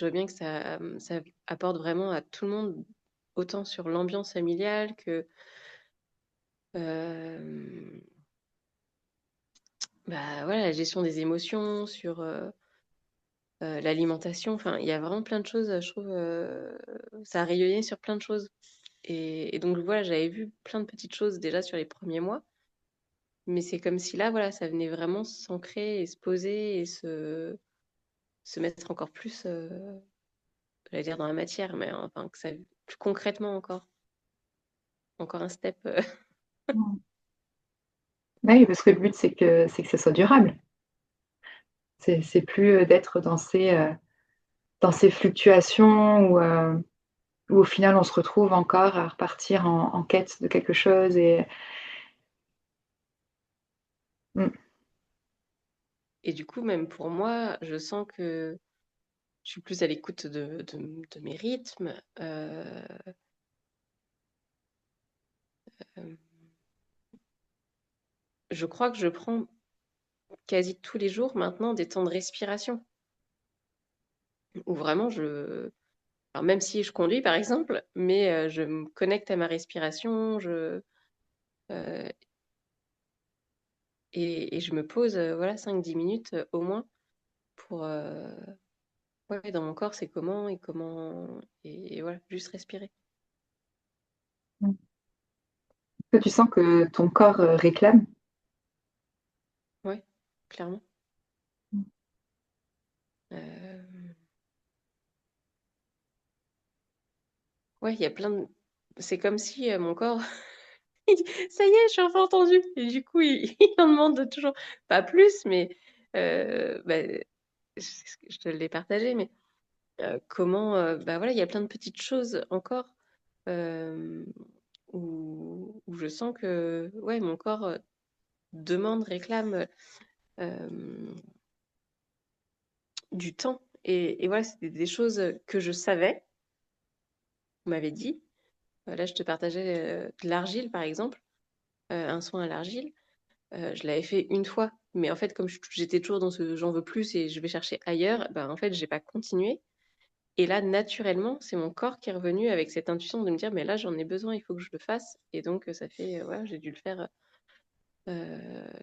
je vois bien que ça apporte vraiment à tout le monde, autant sur l'ambiance familiale que, hem, bah, voilà, la gestion des émotions, sur, l'alimentation. Enfin, il y a vraiment plein de choses, je trouve, ça a rayonné sur plein de choses et donc voilà, j'avais vu plein de petites choses déjà sur les premiers mois, mais c'est comme si là, voilà, ça venait vraiment s'ancrer et se poser et se mettre encore plus, j'allais dire dans la matière, mais enfin que ça plus concrètement encore un step, Mm. Bah oui, parce que le but, c'est que ça soit durable. C'est plus d'être dans ces fluctuations où au final, on se retrouve encore à repartir en quête de quelque chose. Mm. et du coup, même pour moi, je sens que je suis plus à l'écoute de mes rythmes, hem, je crois que je prends quasi tous les jours maintenant des temps de respiration où vraiment alors même si je conduis par exemple, mais je me connecte à ma respiration, heu et je me pose, voilà 5-10 minutes, au moins pour, ouais, dans mon corps, c'est comment et voilà, juste respirer. Mm. Est-ce que tu sens que ton corps réclame? Ouais, clairement. Mm. Hem, ouais, il y a plein de c'est comme si, mon corps il dit: «Ça y est, je suis enfin entendu» et du coup, il il en demande toujours pas plus, mais bah, je te l'ai partagé, mais comment, bah, voilà, il y a plein de petites choses encore, hem, où je sens que, ouais, mon corps, demande, réclame, hem, du temps et voilà, c'était des choses, que je savais, on m'avait dit. Là, je te partageais, de l'argile, par exemple, un soin à l'argile. Je l'avais fait une fois, mais en fait, comme j'étais toujours dans ce «j'en veux plus» et je vais chercher ailleurs, ben, en fait, j'ai pas continué et là, naturellement, c'est mon corps qui est revenu avec cette intuition de me dire: «Mais là, j'en ai besoin, il faut que je le fasse» et donc ça fait, voilà, j'ai dû le faire,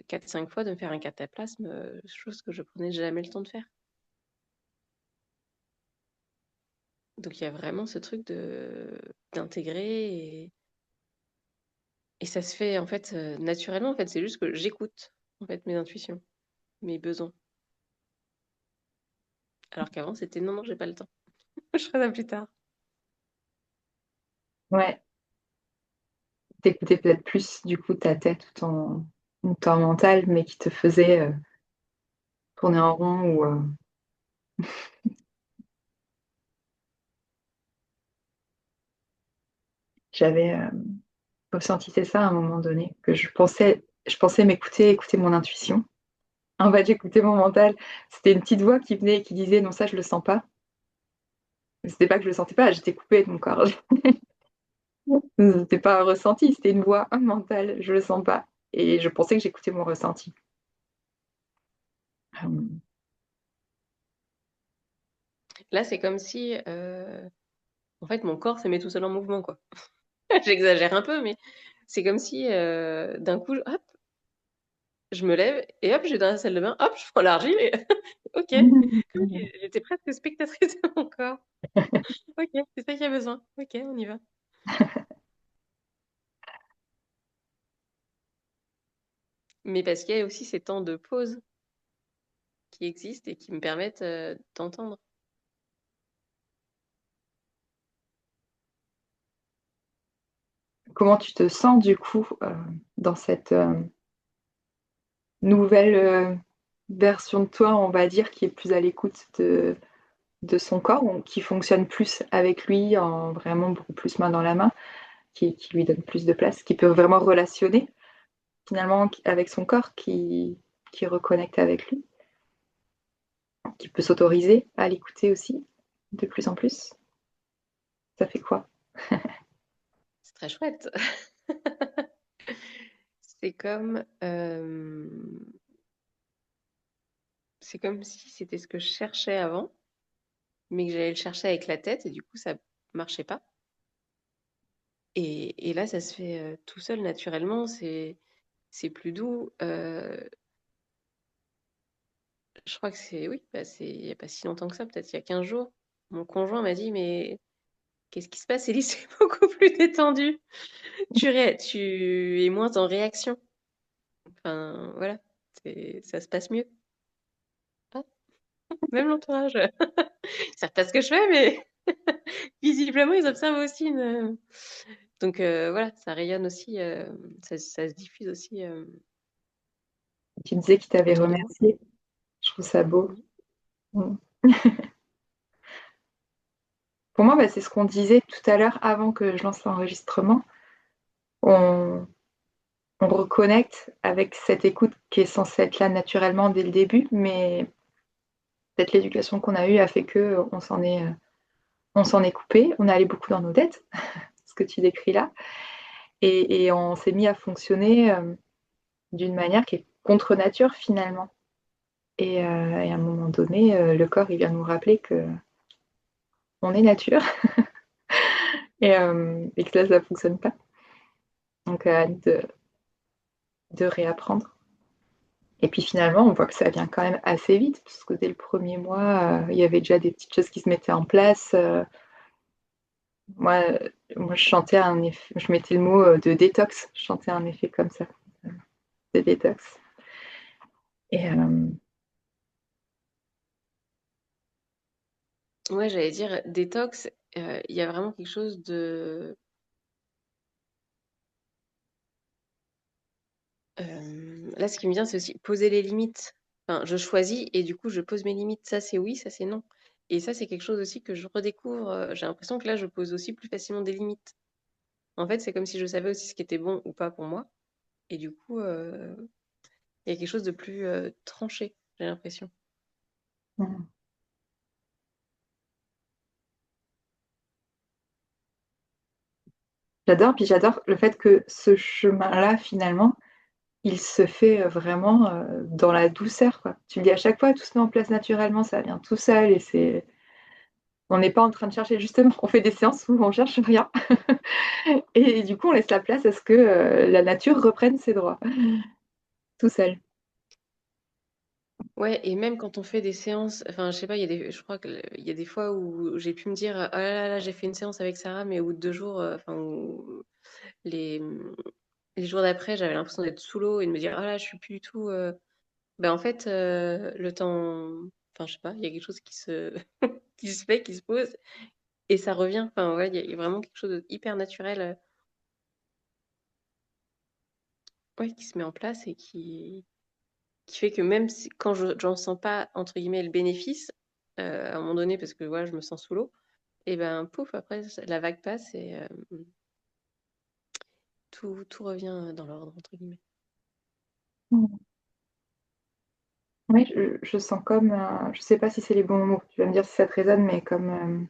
4-5 fois, de me faire un cataplasme, chose que je prenais jamais le temps de faire. Donc il y a vraiment ce truc d'intégrer et ça se fait, en fait, naturellement, en fait. C'est juste que j'écoute, en fait, mes intuitions, mes besoins. Alors qu'avant, c'était: «Non, non, j'ai pas le temps, je ferai ça plus tard». Ouais, t'écoutais peut-être plus du coup ta tête ou ton mental, mais qui te faisait tourner en rond j'avais ressenti c'est ça à un moment donné, que je pensais m'écouter, écouter mon intuition. En fait, j'écoutais mon mental. C'était une petite voix qui venait et qui disait: «Non, ça, je le sens pas». Mais c'était pas que je le sentais pas, j'étais coupée de mon corps. C'était pas un ressenti, c'était une voix mentale, je le sens pas et je pensais que j'écoutais mon ressenti. Hem, Là, c'est comme si, en fait, mon corps se met tout seul en mouvement, quoi. J'exagère un peu, mais c'est comme si, d'un coup, hop, je me lève et hop, je vais dans la salle de bain, hop, je prends l'argile et OK. Comme si j'étais presque spectatrice de mon corps. OK, c'est ça qui a besoin. OK, on y va. Mais parce qu'il y a aussi ces temps de pause qui existent et qui me permettent, d'entendre. Comment tu te sens du coup, dans cette, nouvelle, version de toi, on va dire, qui est plus à l'écoute de son corps ou qui fonctionne plus avec lui en vraiment beaucoup plus main dans la main, qui lui donne plus de place, qui peut vraiment relationner finalement avec son corps, qui reconnecte avec lui, qui peut s'autoriser à l'écouter aussi de plus en plus? Ça fait quoi? C'est très chouette. C'est comme, c'est comme si c'était ce que je cherchais avant mais que j'allais le chercher avec la tête et du coup, ça marchait pas. Et là, ça se fait tout seul naturellement, c'est plus doux. Je crois que c'est, oui, bah, c'est il n'y a pas si longtemps que ça, peut-être il y a 15 jours. Mon conjoint m'a dit, mais qu'est-ce qui se passe, Ellie? C'est beaucoup plus détendu. Tu es moins en réaction. Enfin, voilà, ça se passe mieux. Ah, même l'entourage. Ils savent pas ce que je fais, mais visiblement, ils observent aussi Donc voilà, ça rayonne aussi, ça se diffuse aussi Tu disais qu'il t'avait autour de moi. remercié. Je trouve ça beau. Oui. Mm. Pour moi, bah, c'est ce qu'on disait tout à l'heure avant que je lance l'enregistrement. On, on reconnecte avec cette écoute qui est censée être là naturellement dès le début, mais peut-être l'éducation qu'on a eue a fait que on s'en est coupé. On est allé beaucoup dans nos têtes, ce que tu décris là, et on s'est mis à fonctionner d'une manière qui est contre nature finalement. Et à un moment donné, le corps il vient nous rappeler que on est nature et que là ça fonctionne pas. Donc à nous de réapprendre. Et puis finalement, on voit que ça vient quand même assez vite, parce que dès le premier mois, il y avait déjà des petites choses qui se mettaient en place. Moi, moi, je chantais un effet, je mettais le mot de détox, je chantais un effet comme ça, de détox. Et Ouais, j'allais dire détox, il y a vraiment quelque chose de là, ce qui me vient, c'est aussi poser les limites. Enfin, je choisis et du coup, je pose mes limites. Ça, c'est oui, ça, c'est non. Et ça, c'est quelque chose aussi que je redécouvre. J'ai l'impression que là, je pose aussi plus facilement des limites. En fait, c'est comme si je savais aussi ce qui était bon ou pas pour moi. Et du coup, il y a quelque chose de plus tranché, j'ai l'impression. j'adore, puis j'adore le fait que ce chemin-là, finalement, il se fait vraiment dans la douceur, quoi. Tu le dis à chaque fois, tout se met en place naturellement, ça vient tout seul et c'est. On n'est pas en train de chercher, justement, on fait des séances où on cherche rien. Et du coup, on laisse la place à ce que la nature reprenne ses droits, tout seul. Ouais, et même quand on fait des séances, enfin, je sais pas, je crois qu'il y a des fois où j'ai pu me dire, oh là là, là, j'ai fait une séance avec Sarah, mais au bout de 2 jours, enfin, les, les jours d'après, j'avais l'impression d'être sous l'eau et de me dire, ah là, je suis plus du tout. Ben, en fait, le temps, enfin, je sais pas, il y a quelque chose qui se fait, qui se pose, et ça revient. Enfin, ouais, il y a vraiment quelque chose de hyper naturel, ouais, qui se met en place et qui fait que même si, quand j'en sens pas, entre guillemets, le bénéfice, à un moment donné, parce que voilà, je me sens sous l'eau, et ben, pouf, après, la vague passe et tout revient dans l'ordre, entre guillemets. Oui, je sens comme, je sais pas si c'est les bons mots, tu vas me dire si ça te résonne, mais comme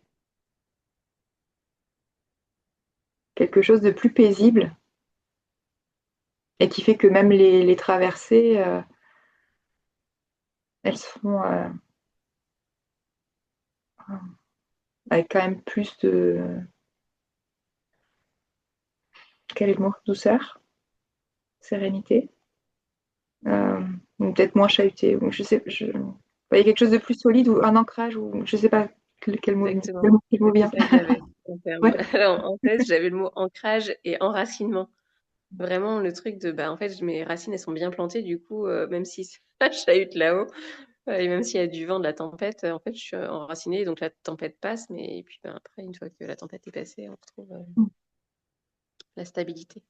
quelque chose de plus paisible et qui fait que même les traversées, elles se font avec quand même plus de, quel est le mot? Douceur, sérénité, euh, ou peut-être moins chahuté, ou je sais, il y a quelque chose de plus solide ou un ancrage, ou je sais pas quel Exactement. mot qui vous C'était vient. ça que j'avais en termes. Ouais. Alors, en fait, j'avais le mot ancrage et enracinement. Vraiment le truc de, bah, en fait, mes racines, elles sont bien plantées, du coup, même si ça chahute là-haut, et même s'il y a du vent, de la tempête, en fait, je suis enracinée, donc la tempête passe, mais et puis, ben, après, une fois que la tempête est passée, on retrouve la stabilité.